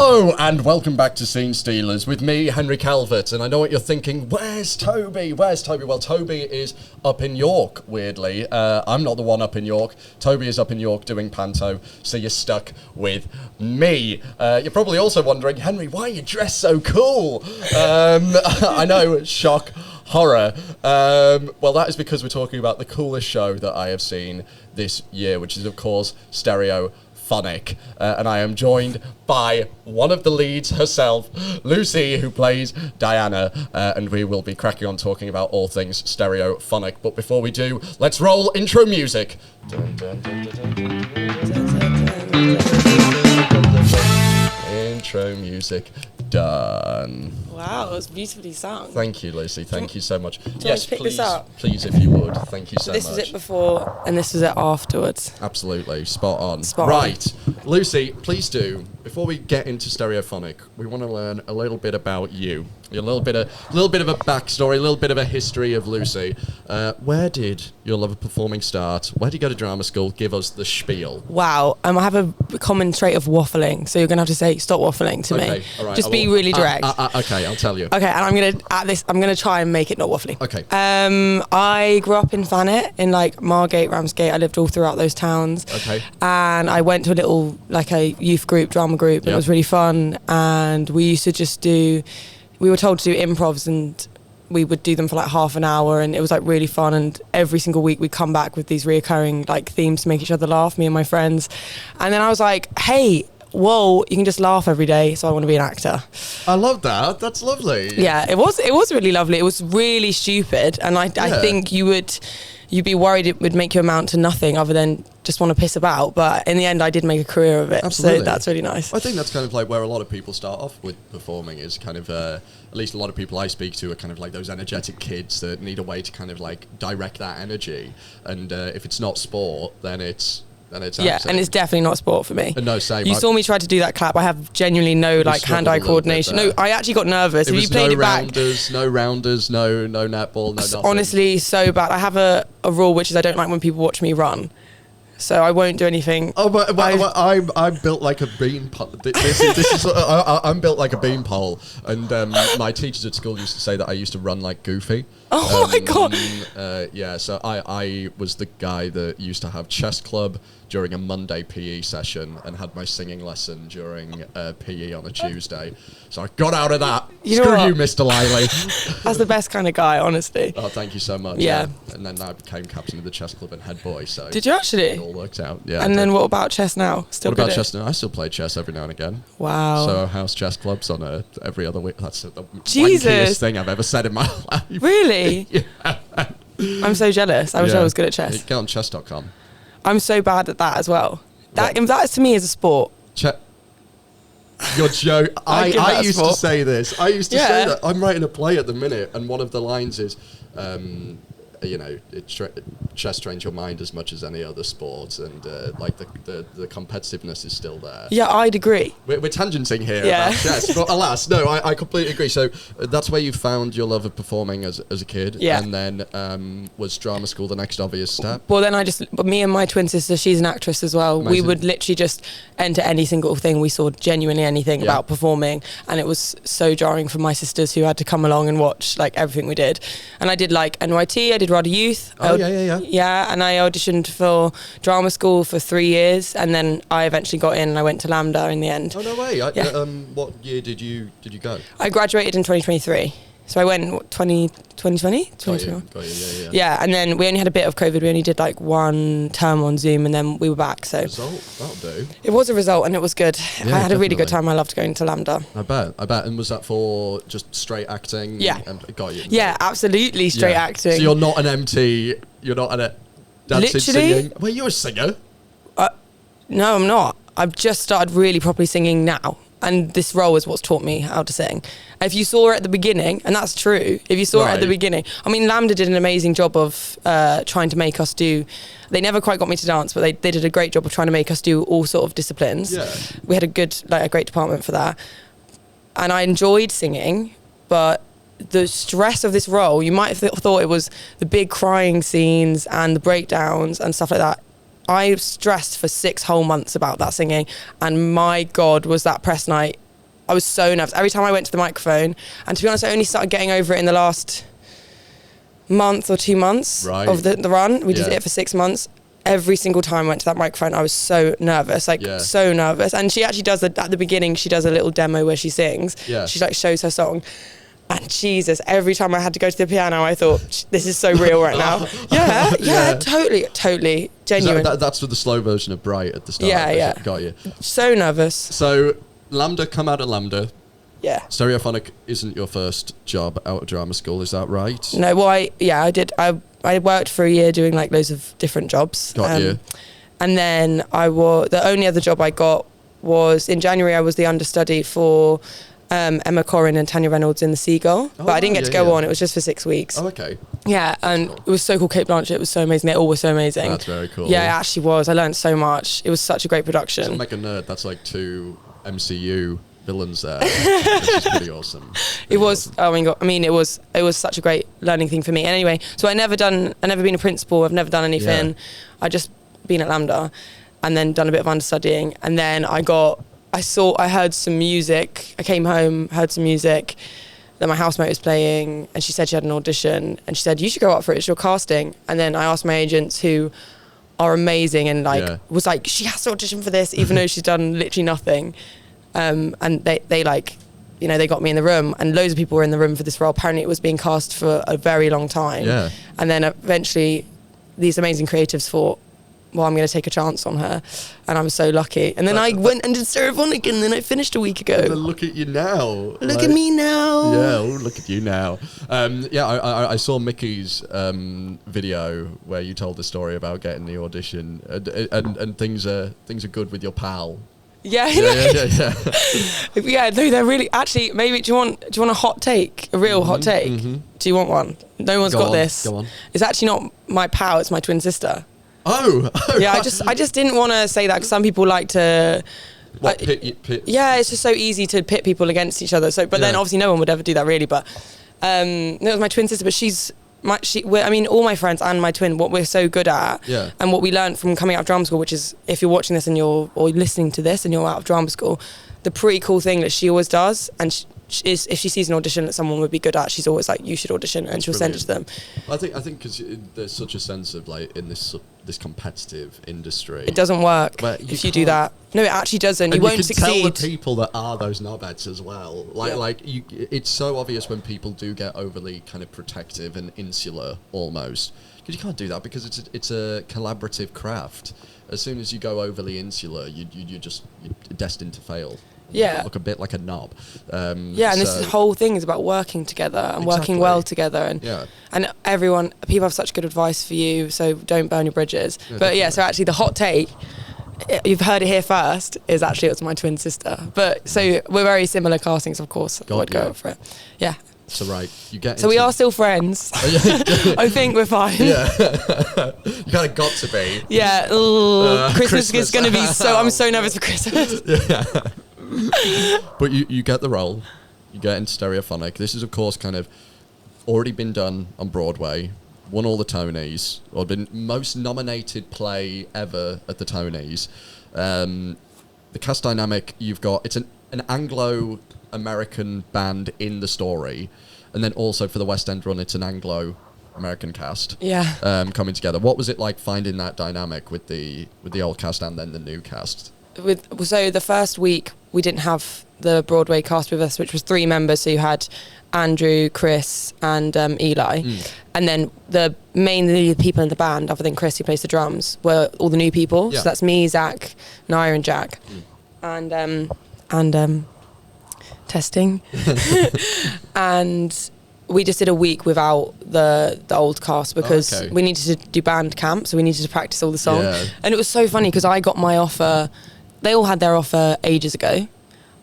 Hello and welcome back to Scenestealers with me, Henry Calvert. And I know what you're thinking, where's Toby? Where's Toby? Well, Toby is up in York, weirdly. I'm not the one up in York. Toby is up in York doing panto, so you're stuck with me. You're probably also wondering, Henry, why are you dressed so cool? I know, shock, horror. Well, that is because we're talking about the coolest show that I have seen this year, which is, of course, Stereophonic. And I am joined by one of the leads herself, Lucy, who plays Diana, and we will be cracking on talking about all things Stereophonic. But before we do, let's roll intro music. Dun, dun, dun, dun, dun, dun. Intro music done. Wow, it was beautifully sung. Thank you, Lucy. Thank you so much. Yes, pick please, this up? Please, if you would. Thank you so much. This is it before, and this is it afterwards. Absolutely, spot on. Spot right, Lucy, please do. Before we get into Stereophonic, we want to learn a little bit about you. A little bit of a backstory, a little bit of a history of Lucy. Where did your love of performing start? Where did you go to drama school? Give us the spiel. Wow, I have a common trait of waffling, so you're gonna have to say stop waffling to me. All right, Just be really direct. Okay, I'll tell you. Okay, and I'm gonna try and make it not waffly. Okay. I grew up in Thanet, in like Margate, Ramsgate. I lived all throughout those towns. Okay. And I went to a little a youth group, drama group. Yep. It was really fun, and we used to just do. We were told to do improvs, and we would do them for like half an hour, and it was like really fun. And every single week we'd come back with these reoccurring like themes to make each other laugh, me and my friends. And then I was like, hey, whoa, you can just laugh every day, so I want to be an actor. I love that. That's lovely. Yeah, it was really lovely. It was really stupid, and I think you'd be worried it would make you amount to nothing other than just want to piss about. But in the end, I did make a career of it. Absolutely. So that's really nice. I think that's kind of like where a lot of people start off with performing is kind of, at least a lot of people I speak to are kind of like those energetic kids that need a way to kind of like direct that energy. And if it's not sport, then it's acting. And it's definitely not sport for me. No, same. You saw me try to do that clap. I have genuinely no like hand-eye coordination. No, I actually got nervous. If you played it back, no rounders, no netball, no nothing. Honestly, so bad. I have a rule which is I don't like when people watch me run. So I won't do anything. Oh, but I'm built like a bean pole. I'm built like a bean pole, and my teachers at school used to say that I used to run like Goofy. Oh my god! Yeah, so I was the guy that used to have chess club during a Monday PE session and had my singing lesson during PE on a Tuesday. So I got out of that. Screw you, Mr. Lively. That's the best kind of guy, honestly. Oh, thank you so much. Yeah. And then I became captain of the chess club and head boy. So did you actually? It all worked out. Yeah. And then what about chess now? Still what about chess now? I still play chess every now and again. Wow. So house chess clubs on every other week. That's the Jesus. wankiest thing I've ever said in my life. Really? Yeah. I'm so jealous. I wish I was good at chess. Get on chess.com. I'm so bad at that as well. That to me is a sport. You're joking. I used to sport. say this. I used to say that. I'm writing a play at the minute, and one of the lines is, chess trains your mind as much as any other sport, and like the competitiveness is still there. Yeah, I'd agree. We're tangenting here about chess, but alas, no, I completely agree. So that's where you found your love of performing as a kid, and then was drama school the next obvious step? Well, then me and my twin sister, she's an actress as well. Amazing. We would literally just enter any single thing we saw, genuinely anything about performing, and it was so jarring for my sisters who had to come along and watch like everything we did. And I did like NYT, I did Rada Youth. Yeah, and I auditioned for drama school for 3 years, and then I eventually got in and I went to LAMDA in the end. Oh, no way. What year did you go? I graduated in 2023. So I went 2020? Got you, Yeah, and then we only had a bit of COVID. We only did like one term on Zoom, and then we were back. So result, that'll do. It was a result, and it was good. Yeah, I had a really good time. I loved going to LAMDA. I bet. And was that for just straight acting? Yeah. Got you. Yeah, absolutely straight acting. So you're not an MT. You're not a dancing, singing. Well, you're a singer. No, I'm not. I've just started really properly singing now. And this role is what's taught me how to sing. If you saw her at the beginning, and that's true, if you saw her at the beginning, I mean, LAMDA did an amazing job of trying to make us do, they never quite got me to dance, but they did a great job of trying to make us do all sort of disciplines. Yeah. We had a great department for that. And I enjoyed singing, but the stress of this role, you might have thought it was the big crying scenes and the breakdowns and stuff like that. I stressed for 6 whole months about that singing, and my God, was that press night I was so nervous. Every time I went to the microphone, and to be honest, I only started getting over it in the last month or 2 months of the run. We did it for 6 months. Every single time I went to that microphone, I was so nervous, so nervous. And she actually does, at the beginning, she does a little demo where she sings. Yeah. She like shows her song. And Jesus, every time I had to go to the piano, I thought, this is so real right now. Totally, genuine. That's with the slow version of Bright at the start. Yeah. Got you. So nervous. So, Lambda, come out of Lambda. Yeah. Stereophonic isn't your first job out of drama school, is that right? No, well, I did. I worked for a year doing like loads of different jobs. Got you. And then the only other job I got was in January. I was the understudy for Emma Corrin and Tanya Reynolds in The Seagull, but I didn't get to go on. It was just for 6 weeks. Oh, okay. Yeah, and it was so cool. Kate Blanchett was so amazing. They all were so amazing. That's very cool. Yeah, it actually was. I learned so much. It was such a great production. So Make a Nerd, that's like 2 MCU villains there. Which is pretty awesome. It was. Oh my God. I mean, it was such a great learning thing for me. And anyway, so I never been a principal. I've never done anything. I just been at Lambda, and then done a bit of understudying, and then I heard some music. I came home, heard some music that my housemate was playing, and she said she had an audition, and she said, you should go up for it, it's your casting. And then I asked my agents, who are amazing, and was like, she has to audition for this, even though she's done literally nothing. And they like, they got me in the room, and loads of people were in the room for this role. Apparently it was being cast for a very long time. Yeah. And then eventually these amazing creatives thought, well, I'm going to take a chance on her, and I was so lucky. And then I went and did Stereophonic, and then I finished a week ago. Look at you now. Look at me now. Yeah, look at you now. I saw Mickey's video where you told the story about getting the audition, and things are good with your pal. Yeah. Yeah, no, they're really, actually, maybe, do you want a hot take? A real hot take? Mm-hmm. Do you want one? No one's got this. Go on. It's actually not my pal, it's my twin sister. Oh yeah, I just didn't want to say that, because some people like to pit. Yeah, it's just so easy to pit people against each other. So, but then obviously no one would ever do that, really. But it was my twin sister. But all my friends and my twin, what we're so good at, and what we learned from coming out of drama school, which is, if you're watching this or listening to this and you're out of drama school, the pretty cool thing that she always does, and is if she sees an audition that someone would be good at, she's always like, you should audition, and she'll send it to them. I think because there's such a sense of like, in this competitive industry, it doesn't work if you do that. No, it actually doesn't. You won't succeed. Tell the people that are those knobheads as well. It's so obvious when people do get overly kind of protective and insular almost, because you can't do that, because it's a collaborative craft. As soon as you go overly insular, you're destined to fail. Yeah. Look a bit like a knob. And this whole thing is about working together and working well together. And people have such good advice for you, so don't burn your bridges. Yeah, but so actually the hot take, you've heard it here first, is actually it's my twin sister. But so we're very similar castings, of course. I'd go for it. Yeah. So you get. So we are still friends. I think we're fine. Yeah, you kind of got to be. Yeah. Christmas is going to be I'm so nervous for Christmas. Yeah. But you get the role. You get into Stereophonic. This is, of course, kind of already been done on Broadway. Won all the Tonys, or been most nominated play ever at the Tonys. The cast dynamic you've got, it's an Anglo-American band in the story, and then also for the West End run, it's an Anglo-American cast. Yeah. Coming together. What was it like finding that dynamic with the old cast and then the new cast? So the first week we didn't have the Broadway cast with us, which was 3 members. So you had Andrew, Chris, and Eli, and then mainly the people in the band, other than Chris who plays the drums, were all the new people. So that's me, Zach, Naya, and Jack, and testing, and we just did a week without the old cast, because we needed to do band camp, so we needed to practice all the songs. And it was so funny, because I got my offer. They all had their offer ages ago.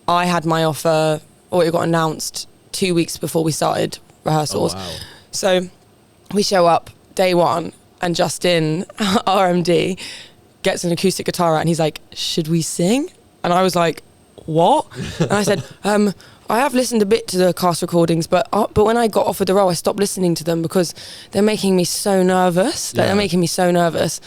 I had my offer, or it got announced 2 weeks before we started rehearsals. Oh, wow. So we show up day one, and Justin, our MD, gets an acoustic guitar out, and he's like, should we sing? And I was like, what? And I said, I have listened a bit to the cast recordings, but when I got offered the role, I stopped listening to them because they're making me so nervous. They're making me so nervous.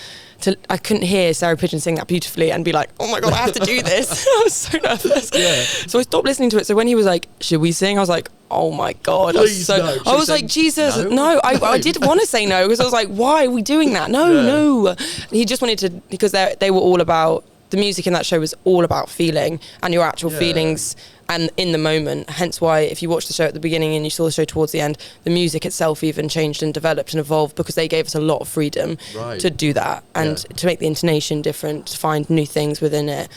I couldn't hear Sarah Pigeon sing that beautifully and be like, oh my God, I have to do this. I was so nervous. Yeah. So I stopped listening to it. So when he was like, should we sing? I was like, oh my God. Please, I was like, Jesus, no. I did want to say no because I was like, why are we doing that? No. He just wanted to, because they were all about, the music in that show was all about feeling and your actual feelings and in the moment. Hence why if you watch the show at the beginning and you saw the show towards the end, the music itself even changed and developed and evolved because they gave us a lot of freedom to do that and to make the intonation different, to find new things within it.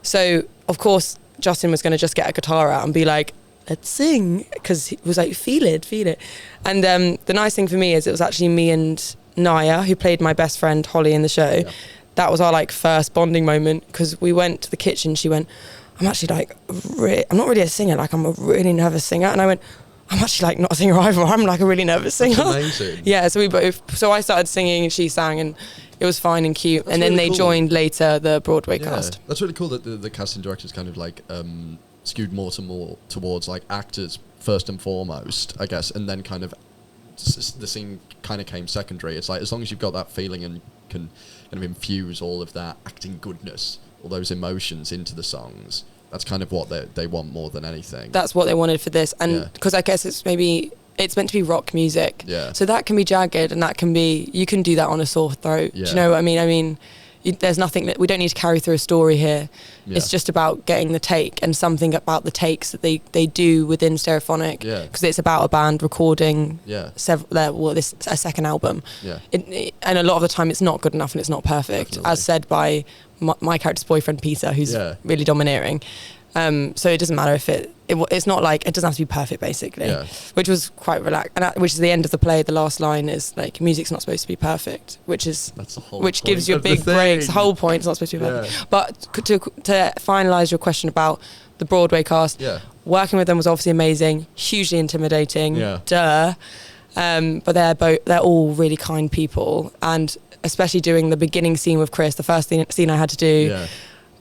So of course Justin was going to just get a guitar out and be like, let's sing, because he was like, feel it. And the nice thing for me is it was actually me and Naya, who played my best friend Holly in the show. That was our like first bonding moment, because we went to the kitchen. She went, I'm actually like, I'm not really a singer. Like I'm a really nervous singer. And I went, I'm actually like not a singer either. I'm like a really nervous singer. That's amazing. Yeah. So I started singing and she sang, and it was fine and cute. That's and then really they joined later the Broadway cast. That's really cool that the casting directors kind of like skewed more towards like actors first and foremost, I guess, and then kind of the scene kind of came secondary. It's like as long as you've got that feeling and can kind of infuse all of that acting goodness, all those emotions into the songs, that's kind of what they want more than anything. That's what they wanted for this. And because I guess it's meant to be rock music. Yeah. So that can be jagged and that can be, you can do that on a sore throat. Yeah. Do you know what I mean? There's nothing that we don't need to carry through a story here. Yeah. It's just about getting the take and something about the takes that they do within Stereophonic. Because it's about a band recording a second album. Yeah. And a lot of the time it's not good enough and it's not perfect, definitely. As said by my character's boyfriend Peter, who's really domineering. So it doesn't matter if it's not like, it doesn't have to be perfect basically, which was quite relaxed. And which is the end of the play. The last line is like, music's not supposed to be perfect, which gives you a big break. The whole point is not supposed to be perfect. But to finalise your question about the Broadway cast, working with them was obviously amazing, hugely intimidating, but they're all really kind people. And especially doing the beginning scene with Chris, the first scene I had to do,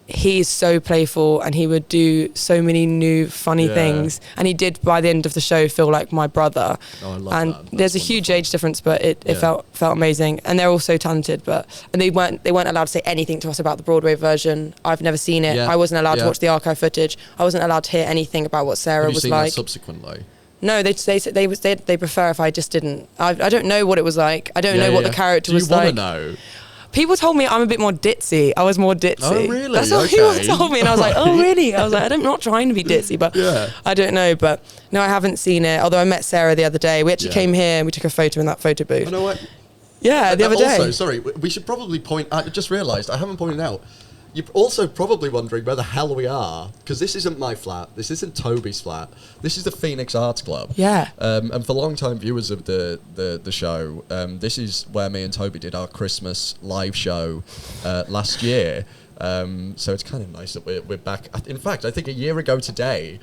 he's so playful and he would do so many new funny things, and he did by the end of the show feel like my brother. I love and that. There's a huge age difference, but it felt amazing, and they're all so talented. And they weren't allowed to say anything to us about the Broadway version. I've never seen it. I wasn't allowed to watch the archive footage. I wasn't allowed to hear anything about what Sarah was like. Have you seen that subsequently? No, they prefer if I just didn't. I don't know what it was like. I don't know what the character was like. Do you want to know? People told me I'm a bit more ditzy. I was more ditzy. Oh, really? That's what people told me. And I was like, oh, really? I was like, I'm not trying to be ditzy, but I don't know. But no, I haven't seen it. Although I met Sarah the other day. We actually came here and we took a photo in that photo booth. You know what? Yeah, the other day. Also, sorry, we should probably point out, I just realised, I haven't pointed out, you're also probably wondering where the hell we are, because this isn't my flat, this isn't Toby's flat, this is the Phoenix Arts Club. Yeah. And for long-time viewers of the show, this is where me and Toby did our Christmas live show last year. So it's kind of nice that we're back. In fact, I think a year ago today,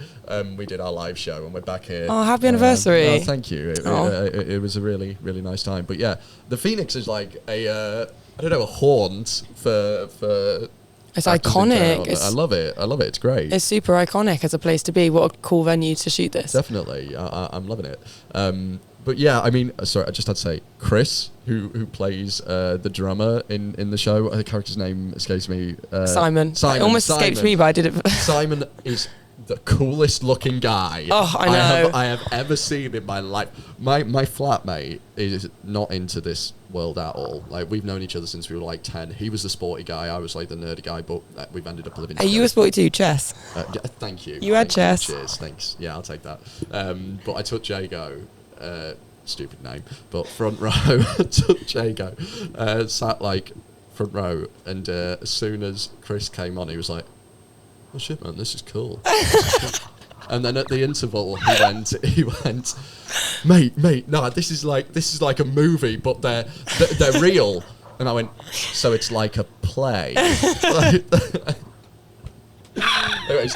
we did our live show and we're back here. Oh, happy anniversary. Thank you. It was a really, really nice time. But yeah, the Phoenix is like a haunt for it's iconic. I love it. It's great. It's super iconic as a place to be. What a cool venue to shoot this. Definitely. I'm loving it. But yeah, I mean, sorry, I just had to say, Chris, who plays the drummer in the show, the character's name escapes me. Simon. It almost escaped me, but I did it. Simon is the coolest looking guy I have ever seen in my life. My flatmate is not into this world at all. Like, we've known each other since we were like 10. He was the sporty guy, I was like the nerdy guy, but we've ended up living together. Are you a sporty too? Chess? Thank you. You had chess. Cheers, thanks. Yeah, I'll take that. But I took Jago, stupid name, but front row. Took Jago, sat like front row, and as soon as Chris came on, he was like, oh shit, man, this is cool. And then at the interval, he went, mate, no, this is like a movie, but they're real. And I went, so it's like a play. He's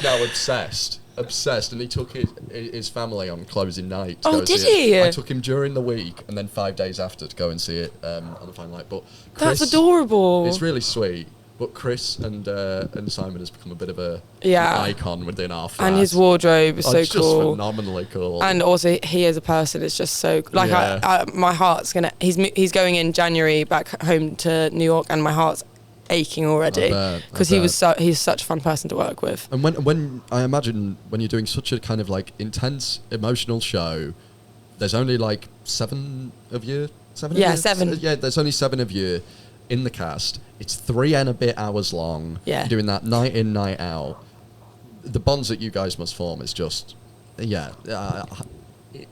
now obsessed, and he took his family on closing night. Oh, did he? I took him during the week, and then 5 days after to go and see it on the final night. But Chris, that's adorable. It's really sweet. But Chris and Simon has become a bit of an icon within our flat. And his wardrobe is so it's cool. Just phenomenally cool. And also, he as a person is just so like. My heart's gonna. He's going in January back home to New York, and my heart's aching already because he's such a fun person to work with. And when I imagine when you're doing such a kind of like intense emotional show, there's only like 7 of you. 7. Yeah, 7. Yeah, there's only 7 of you in the cast. It's 3 and a bit hours long. Yeah. You're doing that night in, night out. The bonds that you guys must form is just,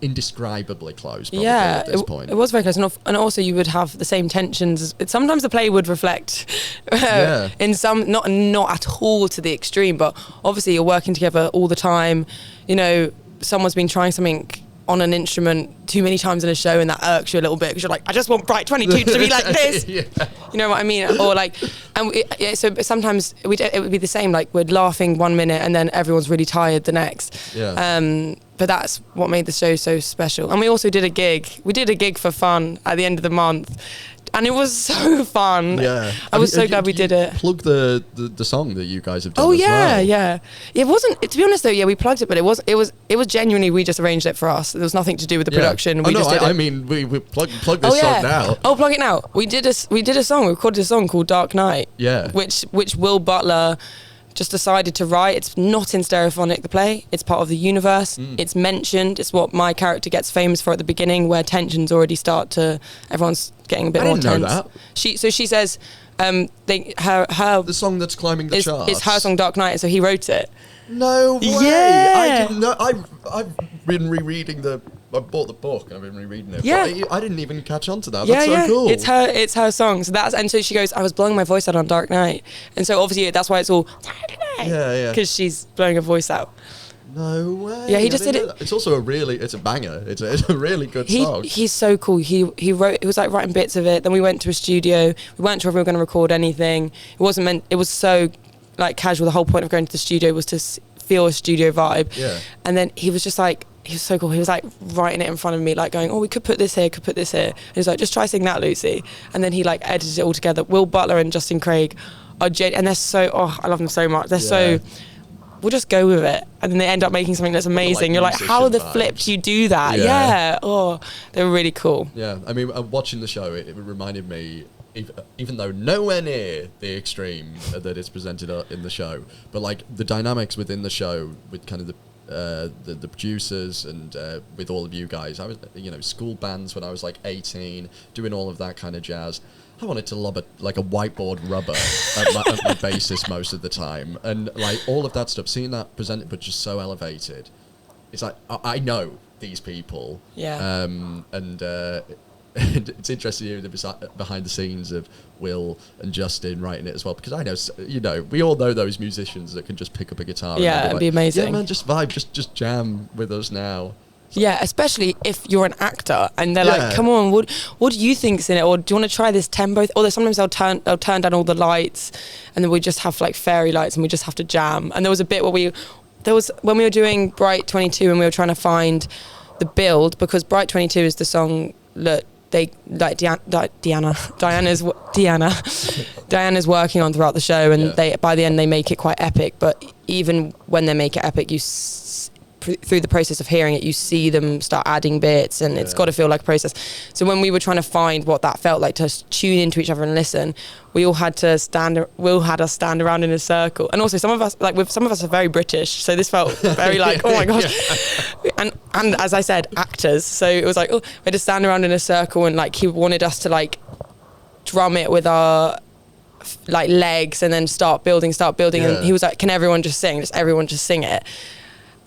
indescribably close, probably, at this point. It was very close. And also you would have the same tensions. Sometimes the play would reflect in some, not at all to the extreme, but obviously you're working together all the time. You know, someone's been trying something on an instrument too many times in a show, and that irks you a little bit because you're like, I just want Bright 22 to be like this. You know what I mean? Or like, so sometimes it would be the same. Like we're laughing 1 minute and then everyone's really tired the next. But that's what made the show so special. And we also did a gig. We did a gig for fun at the end of the month. And it was so fun. Yeah, I was so glad we did it. Plug the song that you guys have done. Oh as well. yeah. It wasn't. To be honest though, we plugged it, but it was genuinely we just arranged it for us. There was nothing to do with the production. I mean, we plug this song now. Oh, plug it now. We did a song. We recorded a song called Dark Night. Yeah. Which Will Butler just decided to write. It's not in Stereophonic, the play. It's part of the universe. It's mentioned. It's what my character gets famous for at the beginning, where tensions already start to. Everyone's getting a bit more tense. I didn't know that. She says, the song that's climbing the charts. It's her song Dark Night, so he wrote it. No way! Yeah. I didn't know. I've been rereading I bought the book and I've been rereading it. Yeah. But I didn't even catch on to that. That's so cool. It's her song. So she goes, I was blowing my voice out on Dark Night. And so obviously that's why it's all Dark Night. Yeah. Because she's blowing her voice out. No way. Yeah, he just did it. It's also it's a banger. It's a really good song. He's so cool. He was like writing bits of it. Then we went to a studio. We weren't sure if we were going to record anything. It was so like casual. The whole point of going to the studio was to feel a studio vibe. Yeah. And then he was just like, he was so cool. He was like writing it in front of me, like going, oh, we could put this here, could put this here. And he was like, just try sing that, Lucy. And then he like edited it all together. Will Butler and Justin Craig are and they're so, I love them so much. They're so, we'll just go with it. And then they end up making something that's amazing. You're like, how the flip do you do that? Yeah. Oh, they were really cool. Yeah. I mean, watching the show, it reminded me, even though nowhere near the extreme that is presented in the show, but like the dynamics within the show with kind of the producers and with all of you guys. I was, school bands when I was like 18, doing all of that kind of jazz. I wanted to lob a whiteboard rubber at my bassist most of the time, and like all of that stuff. Seeing that presented, but just so elevated. It's like I know these people. Yeah. And it's interesting to hear the behind the scenes of Will and Justin writing it as well, because I know, we all know those musicians that can just pick up a guitar. Yeah, it'd be amazing. Yeah, man, just vibe, just jam with us now. Yeah, especially if you're an actor and they're like, come on, what do you think's in it? Or do you want to try this tempo? Or sometimes they'll turn down all the lights and then we just have like fairy lights and we just have to jam. And there was a bit when we were doing Bright 22 and we were trying to find the build, because Bright 22 is the song that they like Diana's working on throughout the show, and they by the end they make it quite epic. But even when they make it epic, through the process of hearing it, you see them start adding bits, and it's got to feel like a process. So when we were trying to find what that felt like to tune into each other and listen, we all had to Will had us stand around in a circle. And also some of us are very British, so this felt very like, oh my gosh. And as I said, actors. So it was like, we had to stand around in a circle, and like he wanted us to like drum it with our like legs and then start building. And he was like, can everyone just sing? Everyone just sing it.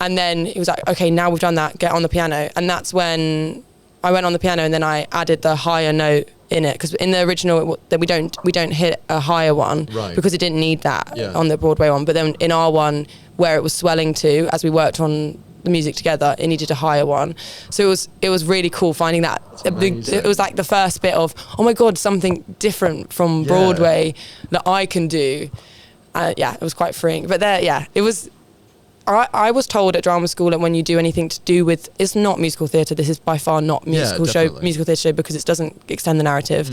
And then he was like, okay, now we've done that, get on the piano. And that's when I went on the piano, and then I added the higher note in it. Because in the original, we don't hit a higher one, because it didn't need that on the Broadway one. But then in our one, where it was swelling to, as we worked on the music together, it needed a higher one. So it was really cool finding that. It was like the first bit of, oh my God, something different from Broadway that I can do. It was quite freeing. But it was... I was told at drama school that when you do anything to do with, it's not musical theatre, this is by far not musical theatre show, because it doesn't extend the narrative.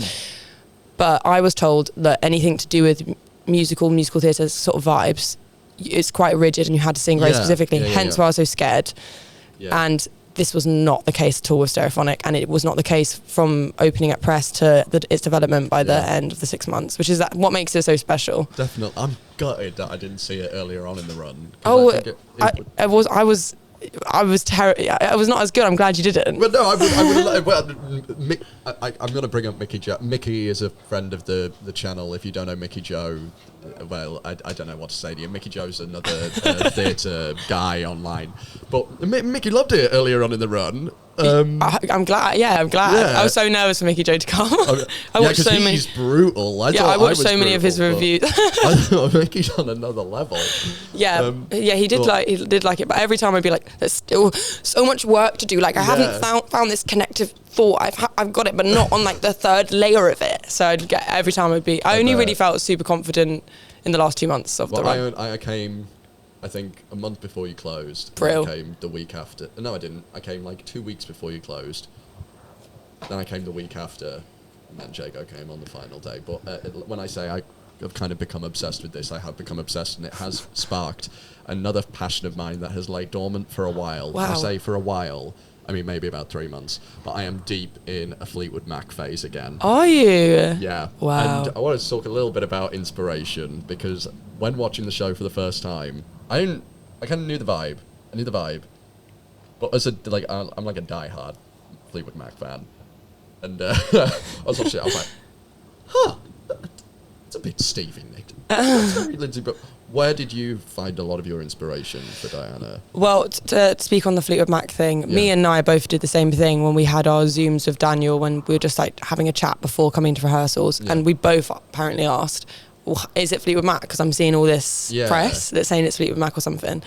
But I was told that anything to do with musical theatre sort of vibes, it's quite rigid and you had to sing very specifically, hence why I was so scared. And this was not the case at all with Stereophonic, and it was not the case from opening at press to its development by the end of the 6 months, which is what makes it so special. Definitely. I'm gutted that I didn't see it earlier on in the run. I was terrible. I was not as good. I'm glad you didn't. Well, no, I'm going to bring up Mickey Joe. Mickey is a friend of the channel. If you don't know Mickey Joe, well, I don't know what to say to you. Mickey Joe's another theatre guy online. But Mickey loved it earlier on in the run. I'm glad. Yeah, I'm glad. Yeah. I was so nervous for Mickey Joe to come. I watched so many. He's brutal. I watched so many of his reviews. I thought Mickey's on another level. Yeah, he did like it. But every time I'd be like, "There's still so much work to do. Like I haven't found this connective thought. I've got it, but not on like the third layer of it." So I'd get every time I only really felt super confident in the last 2 months of the run. I came, I think, a month before you closed. Brill. I came the week after. No, I didn't. I came like 2 weeks before you closed. Then I came the week after, and then Jago came on the final day. But when I say I've kind of become obsessed with this, I have become obsessed, and it has sparked another passion of mine that has laid dormant for a while. Wow. I say for a while, I mean maybe about 3 months, but I am deep in a Fleetwood Mac phase again. Are you? Yeah. Wow. And I wanted to talk a little bit about inspiration, because when watching the show for the first time, I kind of knew the vibe. I knew the vibe. But I'm like a diehard Fleetwood Mac fan. And I was watching it, I was like, it's a bit Stevie, Nick. It's very Lindsay, but where did you find a lot of your inspiration for Diana? Well, to speak on the Fleetwood Mac thing, me and Nia both did the same thing when we had our Zooms with Daniel, when we were just like having a chat before coming to rehearsals, and we both apparently asked, well, is it Fleetwood Mac? Because I'm seeing all this press that's saying it's Fleetwood Mac or something.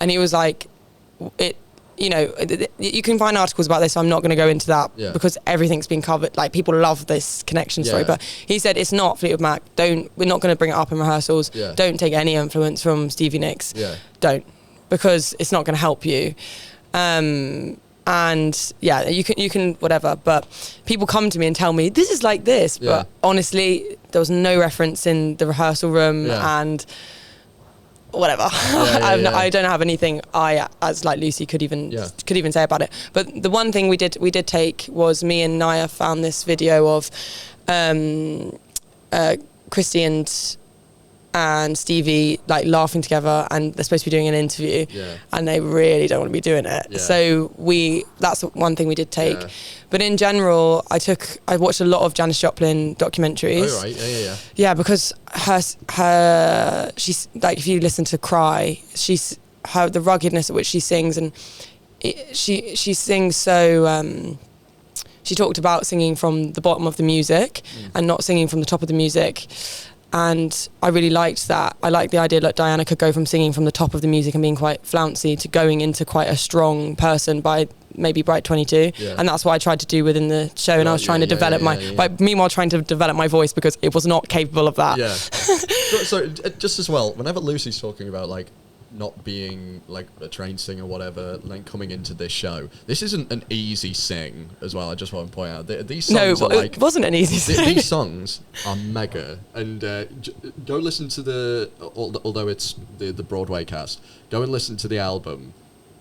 And he was like, you can find articles about this, so I'm not going to go into that because everything's been covered. Like, people love this connection story, but he said it's not Fleetwood Mac. We're not going to bring it up in rehearsals. Don't take any influence from Stevie Nicks. Don't, because it's not going to help you. And you can whatever, but people come to me and tell me this is like this, but honestly, there was no reference in the rehearsal room and whatever. I don't have anything as like Lucy could even say about it. But the one thing we did take was, me and Nia found this video of Christy and Stevie like laughing together, and they're supposed to be doing an interview, and they really don't want to be doing it. So that's one thing we did take. But in general, I watched a lot of Janis Joplin documentaries. Oh, right. Yeah, because she's like, if you listen to Cry, the ruggedness at which she sings, and she sings so. She talked about singing from the bottom of the music and not singing from the top of the music. And I really liked that. I liked the idea that Diana could go from singing from the top of the music and being quite flouncy to going into quite a strong person by maybe Bright 22. And that's what I tried to do within the show. And I was trying to develop meanwhile trying to develop my voice, because it was not capable of that. So just as well, whenever Lucy's talking about like not being like a trained singer or whatever, like coming into this show, this isn't an easy sing as well. I just want to point out these songs are like, it wasn't an easy sing. These songs are mega, and go listen to although it's the Broadway cast, go and listen to the album,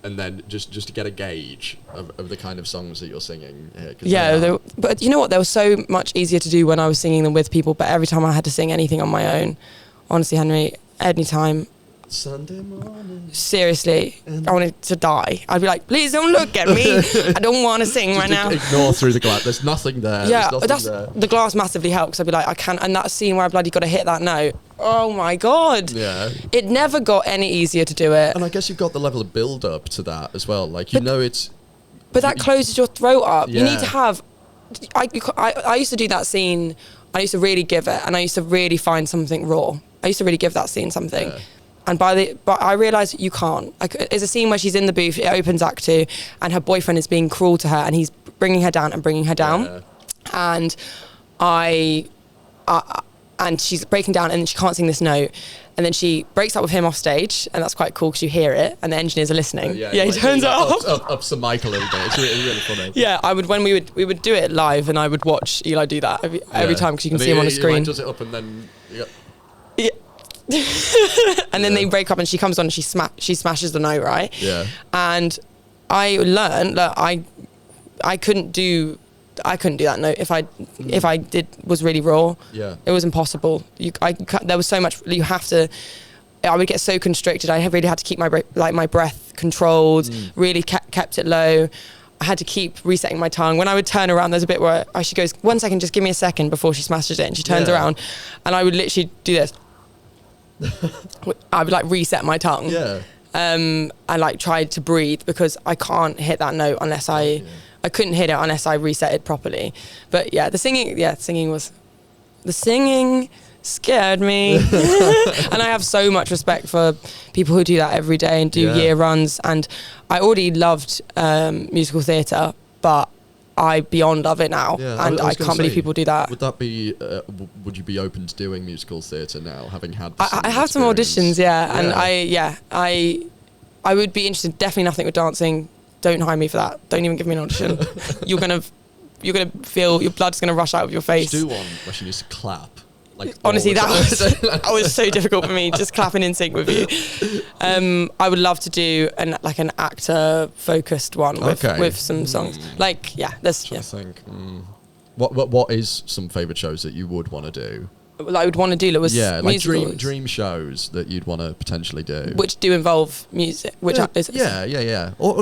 and then just to get a gauge of the kind of songs that you're singing here. But you know what, they were so much easier to do when I was singing them with people, but every time I had to sing anything on my own, honestly, Henry, anytime, Sunday morning. Seriously, I wanted to die. I'd be like, please don't look at me. I don't want to sing right now. Ignore through the glass. There's nothing there. The glass massively helps. I'd be like, I can't. And that scene where I bloody got to hit that note. Oh my God. Yeah. It never got any easier to do it. And I guess you've got the level of build up to that as well. Like, it's. But that closes your throat up. You need to have. I used to do that scene. I used to really give it, and I used to really find something raw. I used to really give that scene something. Yeah. And but I realised you can't. There's a scene where she's in the booth, it opens Act 2, and her boyfriend is being cruel to her, and he's bringing her down. And and she's breaking down, and she can't sing this note. And then she breaks up with him off stage, and that's quite cool because you hear it, and the engineers are listening. He turns it up some mic a little bit. It's really funny. Yeah, I would when we would do it live, and I would watch Eli do that every time because you can see him on the screen. He does it up, and then. Yeah. And then they break up and she comes on and she smashes the note, right? Yeah. And I learned that I couldn't do that note if I was really raw. Yeah. It was impossible. There was so much I would get so constricted. I really had to keep my breath controlled, really kept it low. I had to keep resetting my tongue. When I would turn around, there's a bit where she goes, 1 second, just give me a second, before she smashes it. And she turns around and I would literally do this. I would like reset my tongue. Yeah. And like tried to breathe, because I can't hit that note unless I couldn't hit it unless I reset it properly. But yeah, the singing scared me. And I have so much respect for people who do that every day and do year runs. And I already loved musical theatre, but I beyond love it now. Yeah, and I can't believe people do that. Would that be, would you be open to doing musical theatre now, having had I have some auditions, and I would be interested. Definitely nothing with dancing. Don't hire me for that. Don't even give me an audition. You're gonna feel your blood's gonna rush out of your face. Do one where she needs to clap. Like, honestly, that was so difficult for me, just clapping in sync with you. I would love to do an actor focused one with some songs. I think. What is some favourite shows that you would want to do? I would want to do dream shows that you'd want to potentially do, which do involve music, or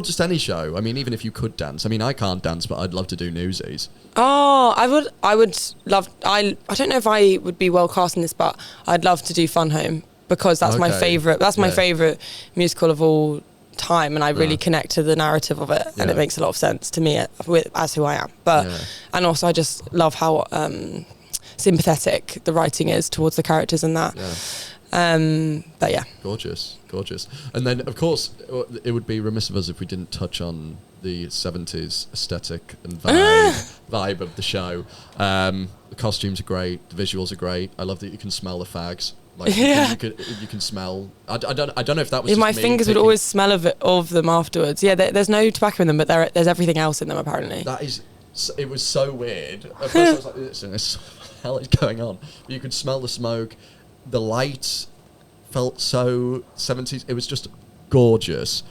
just any show. I mean, even if you could dance. I mean, I can't dance, but I'd love to do Newsies. Oh, I would love. I don't know if I would be well cast in this, but I'd love to do Fun Home, because that's my favourite. That's my favourite musical of all time, and I really connect to the narrative of it, and it makes a lot of sense to me as who I am. But and also I just love how sympathetic the writing is towards the characters in that. But yeah, gorgeous. And then of course it would be remiss of us if we didn't touch on the 70s aesthetic and vibe of the show. The costumes are great, the visuals are great. I love that you can smell the fags. Like you can smell. I don't know if that was. My fingers would always smell of them afterwards. Yeah, there's no tobacco in them, but there's everything else in them apparently. It was so weird. At first I was like, this hell is going on? You could smell the smoke. The lights felt so 70s. It was just gorgeous.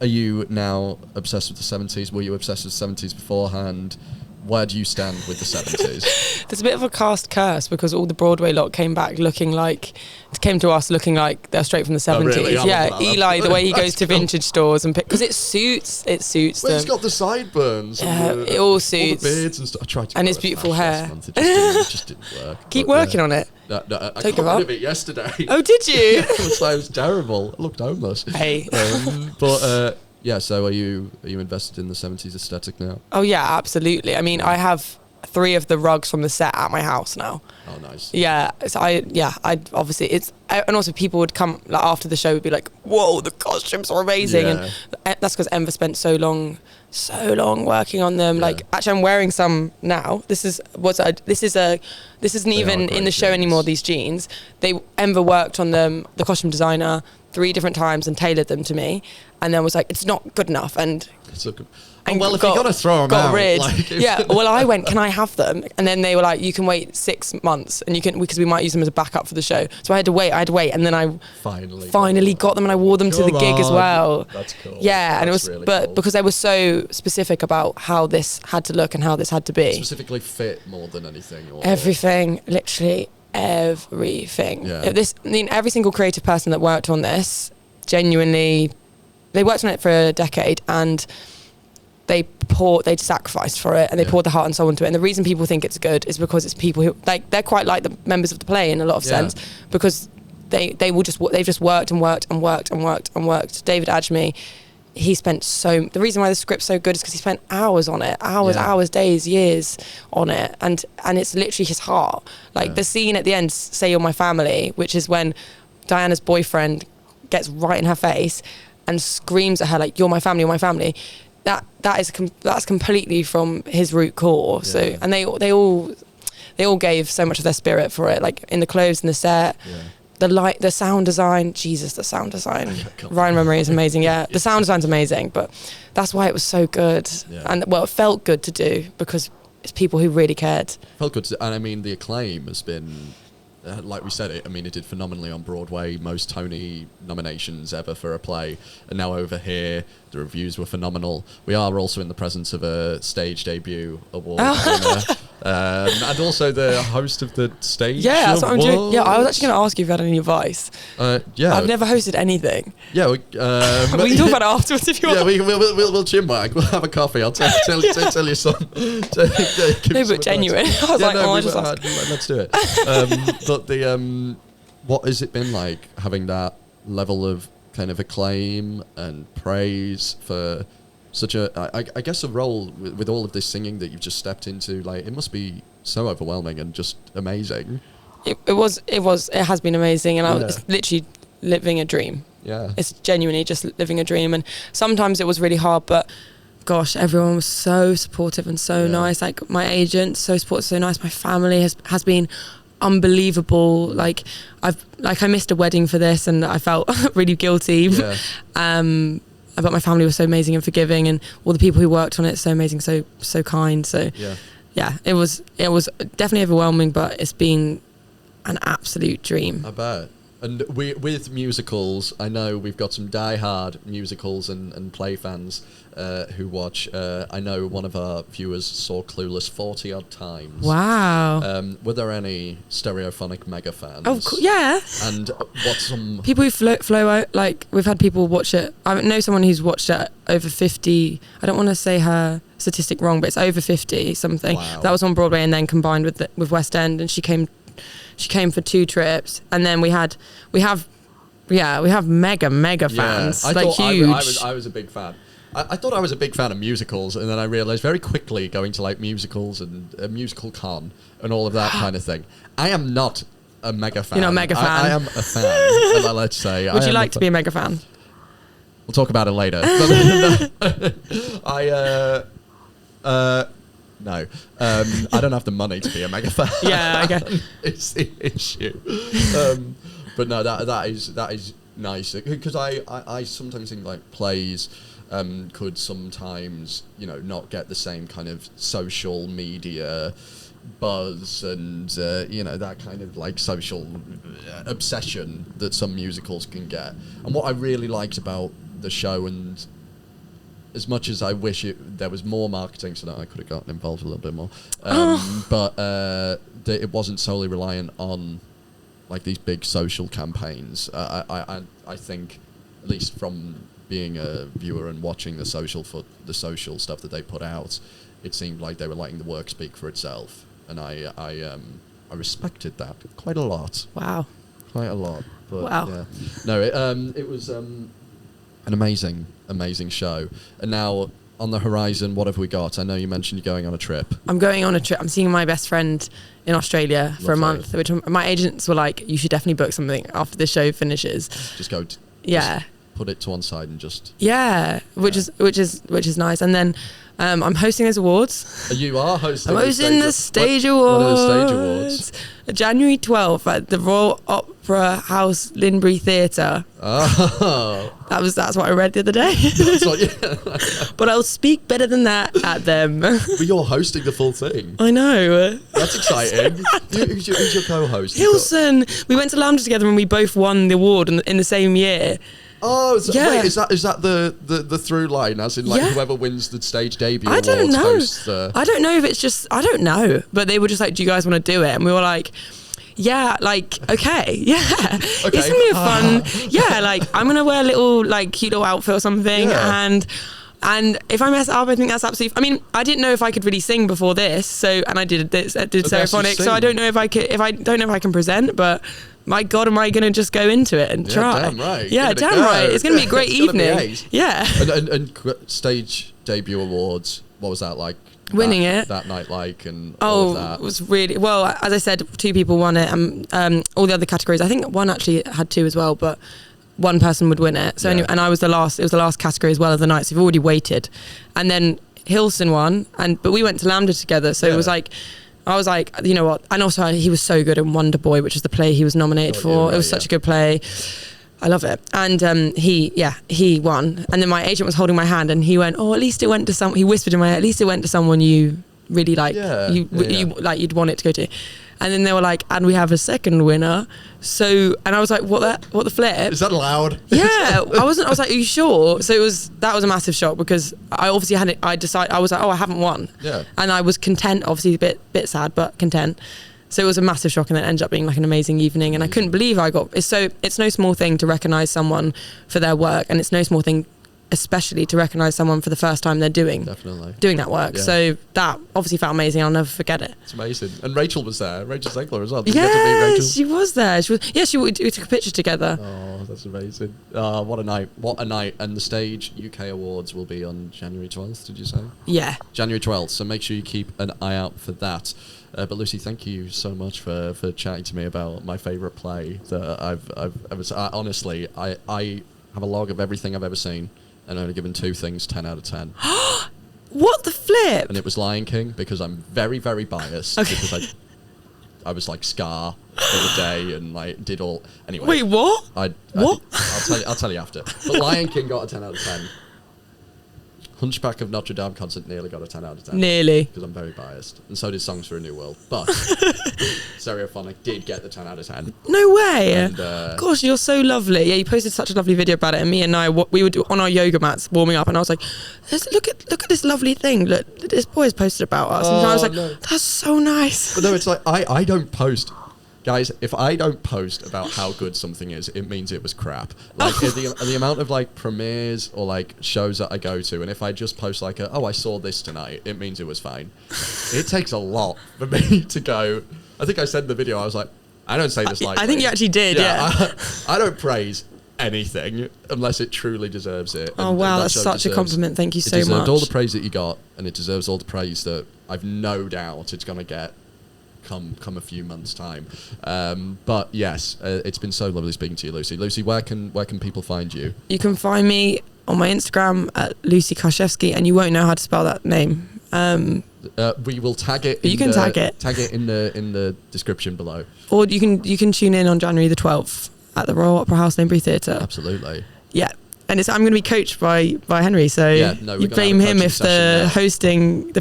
Are you now obsessed with the 70s? Were you obsessed with the 70s beforehand? Where do you stand with the 70s? There's a bit of a cast curse, because all the Broadway lot came to us looking like they're straight from the 70s. Oh, really? Yeah, Eli, the way he goes to vintage stores and because it suits them. He's got the sideburns. It all suits. All the beards and stuff. I tried to. And his beautiful hair. It just didn't work. Keep working on it. No, I got rid of it yesterday. Oh, did you? It was terrible. I looked homeless. Hey. Yeah, so are you invested in the 70s aesthetic now? Oh yeah, absolutely. I mean, I have 3 of the rugs from the set at my house now. Oh, nice. Yeah, so I obviously and also people would come after the show would be like, "Whoa, the costumes are amazing," and that's because Emma spent so long working on them. Like, actually, I'm wearing some now. This isn't even in the show anymore. These jeans, Emma worked on them. The costume designer 3 different times and tailored them to me, and then was like, "It's not good enough." And if you got to throw them out, well, I went, "Can I have them?" And then they were like, "You can wait 6 months, and because we might use them as a backup for the show." So I had to wait, and then I finally got them, and I wore them to the gig as well. That's cool. Yeah, and it was, really but cool. because they were so specific about how this had to look and how this had to be. Specifically fit more than anything. Everything, literally everything. Yeah. Every single creative person that worked on this, genuinely, they worked on it for a decade, and they sacrificed for it, and they poured their heart and soul into it. And the reason people think it's good is because it's people who they're quite like the members of the play in a lot of sense, because they've just worked and worked and worked and worked and worked. David Adjemi, the reason why the script's so good is because he spent hours on it, hours, days, years on it, and it's literally his heart. Like the scene at the end, "Say You're My Family," which is when Diana's boyfriend gets right in her face and screams at her like, "You're my family, you're my family." That's completely from his root core. So, and they all gave so much of their spirit for it, like in the clothes and the set, the light, the sound design. Jesus, the sound design. Ryan Memory is amazing. Yeah, the sound design's amazing, but that's why it was so good. And it felt good to do because it's people who really cared. Felt good, and I mean the acclaim has been like we said, it did phenomenally on Broadway, most Tony nominations ever for a play, and now over here the reviews were phenomenal. We are also in the presence of a stage debut award winner, and also the host of the stage. Yeah, that's what I'm doing. Yeah, I was actually going to ask you if you had any advice. Yeah, I've never hosted anying. Yeah, we can talk about it afterwards if you want. Yeah, we'll chinwag. We'll have a coffee. I'll tell you some. No, but genuine. I was let's do it. But what has it been like having that level of kind of acclaim and praise for such I guess a role with all of this singing that you've just stepped into? Like, it must be so overwhelming and just amazing. It has been amazing, and I was literally living a dream. Yeah, it's genuinely just living a dream, and sometimes it was really hard, but gosh, everyone was so supportive and so nice. Like, my agent, so supportive, so nice. My family has been unbelievable. Like, I missed a wedding for this, and I felt really guilty. Yeah. But my family was so amazing and forgiving, and all the people who worked on it so amazing, so kind. So yeah, it was definitely overwhelming, but it's been an absolute dream. I bet. And with musicals, I know we've got some die-hard musicals and play fans who watch. I know one of our viewers saw Clueless 40-odd times. Wow. Were there any Stereophonic mega fans? Oh, yeah. And what's some... People who flow out, like, we've had people watch it. I know someone who's watched it over 50. I don't want to say her statistic wrong, but it's over 50 something. Wow. That was on Broadway and then combined with West End, and she came for 2 trips, and then we have mega fans, huge. I was a big fan. I thought I was a big fan of musicals, and then I realised very quickly, going to like musicals and a musical con and all of that kind of thing, I am not a mega fan. You're not a mega fan. I am a fan. Let's say. Would you like to be a mega fan? We'll talk about it later. No, I don't have the money to be a mega fan. Yeah, I get. It's the issue. But no, that is nice, because I sometimes think like plays could sometimes not get the same kind of social media buzz and that kind of like social obsession that some musicals can get. And what I really liked about the show, and as much as I wish there was more marketing so that I could have gotten involved a little bit more, but it wasn't solely reliant on like these big social campaigns. I think, at least from being a viewer and watching the social stuff that they put out, it seemed like they were letting the work speak for itself, and I respected that quite a lot. Wow, quite a lot. But wow. Yeah. No, it was an amazing show. And now on the horizon, what have we got? I know you mentioned you're going on a trip. I'm going on a trip. I'm seeing my best friend in Australia for a month, which my agents were like, you should definitely book something after the show finishes. Just go. Just put it to one side and just. Yeah, which is nice. And then I'm hosting those awards. You are hosting. I'm hosting the Stage Awards. What are the Stage Awards? January 12th at the Royal Opera House, Linbury Theatre. Oh. That's what I read the other day. But I'll speak better than that at them. But you're hosting the full thing. I know. That's exciting. Who's your co-host? Hilson. We went to Lambda together and we both won the award in the same year. Oh, wait, is that the through line, as in like whoever wins the stage debut awards hosts the... I don't know if it's just, I don't know. But they were just like, do you guys want to do it? And we were like, yeah, like, okay, yeah. Okay. It's going to be a fun, yeah, like, I'm going to wear a little, like, cute little outfit or something. Yeah. And if I mess up, I think that's absolutely... I mean, I didn't know if I could really sing before this, and I did Stereophonic, so I don't know if I can present, but... My God, am I going to just go into it and try? Damn right. Yeah, damn right. It's going to be a great evening. Yeah. And stage debut awards, what was that like? Winning it. That night like, and all of that? It was really... Well, as I said, 2 people won it. All the other categories, I think one actually had 2 as well, but one person would win it. So anyway, and I was the last... It was the last category as well of the night, so we've already waited. And then Hilson won, but we went to Lambda together, so it was like... I was like, you know what? And also, he was so good in Wonder Boy, which is the play he was nominated for. Right, it was such a good play. I love it. And he won. And then my agent was holding my hand, and he went, "Oh, at least it went to some." He whispered in my ear, "At least it went to someone you really like you'd want it to go to. And then they were like, and we have a second winner. So, and I was like, what the flip? Is that allowed? Yeah, I was like, are you sure? So that was a massive shock, because I obviously I was like, oh, I haven't won. Yeah. And I was content, obviously a bit sad, but content. So it was a massive shock, and then it ended up being like an amazing evening. And I couldn't believe it's no small thing to recognise someone for their work, and it's no small thing especially to recognise someone for the first time they're doing that work. Yeah. So that obviously felt amazing. I'll never forget it. It's amazing. And Rachel was there. Rachel Zegler as well. Did you get to meet Rachel? She was there. We took a picture together. Oh, that's amazing. What a night. What a night. And the Stage UK Awards will be on January 12th, did you say? Yeah. January 12th. So make sure you keep an eye out for that. But Lucy, thank you so much for chatting to me about my favourite play that I've ever seen. Honestly, I have a log of everything I've ever seen, and only given 2 things 10 out of 10. What the flip? And it was Lion King, because I'm very, very biased. Okay. Because I was like Scar the other day and like did all... Anyway. Wait, what? What? I'll tell you after. But Lion King got a 10 out of 10. Hunchback of Notre Dame concert nearly got a 10 out of 10. Nearly. Because I'm very biased. And so did Songs for a New World. But Stereophonic did get the 10 out of 10. No way. And, gosh, you're so lovely. Yeah, you posted such a lovely video about it. And me and I, we were on our yoga mats warming up. And I was like, look at this lovely thing. Look, this boy has posted about us. And I was like, that's so nice. But no, it's like, I don't post... Guys, if I don't post about how good something is, it means it was crap. Like the amount of like premieres or like shows that I go to, and if I just post like I saw this tonight, it means it was fine. It takes a lot for me to go. I think I said in the video, I was like, I don't say this lightly. I think you actually did, yeah. I don't praise anything unless it truly deserves it. Oh, wow, that's such a compliment. Thank you so much. It deserved all the praise that you got, and it deserves all the praise that I've no doubt it's going to get come a few months' time. But yes, it's been so lovely speaking to you, Lucy. Lucy, where can people find you? You can find me on my Instagram at Lucy Karczewski, and you won't know how to spell that name. We will tag it. Tag it. Tag it in the description below. Or you can tune in on January the 12th at the Royal Opera House Limbury Theatre. Absolutely. Yeah. And I'm going to be coached by Henry, so you blame him if the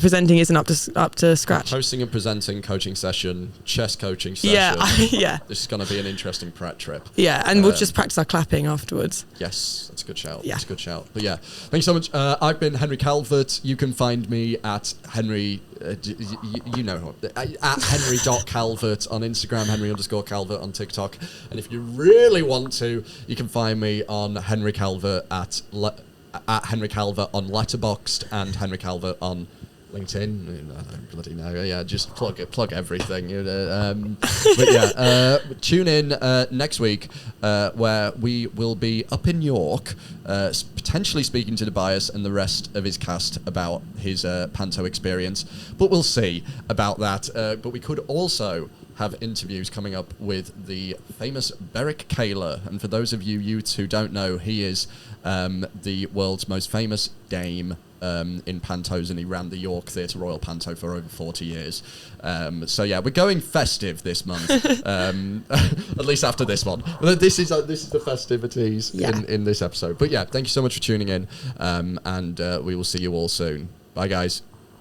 presenting isn't up to scratch. Hosting and presenting coaching session, chess coaching session. Yeah. This is going to be an interesting prep trip. Yeah, and we'll just practice our clapping afterwards. Yes, that's a good shout. Yeah. That's a good shout. But yeah, thanks so much. I've been Henry Calvert. You can find me at Henry... you know, at henry.calve on Instagram, henry_calvert on TikTok. And if you really want to, you can find me on Henry Calvert at Henry Calvert on Letterboxd and Henry Calvert on LinkedIn. I don't bloody know. Yeah, just plug everything. But yeah, tune in next week where we will be up in York, potentially speaking to Tobias and the rest of his cast about his panto experience. But we'll see about that. But we could also have interviews coming up with the famous Beric Kaler. And for those of you youths who don't know, he is the world's most famous dame in pantos, and he ran the York Theatre Royal Panto for over 40 years. So yeah, we're going festive this month, at least after this one. This is the festivities in this episode. But yeah, thank you so much for tuning in, and we will see you all soon. Bye, guys.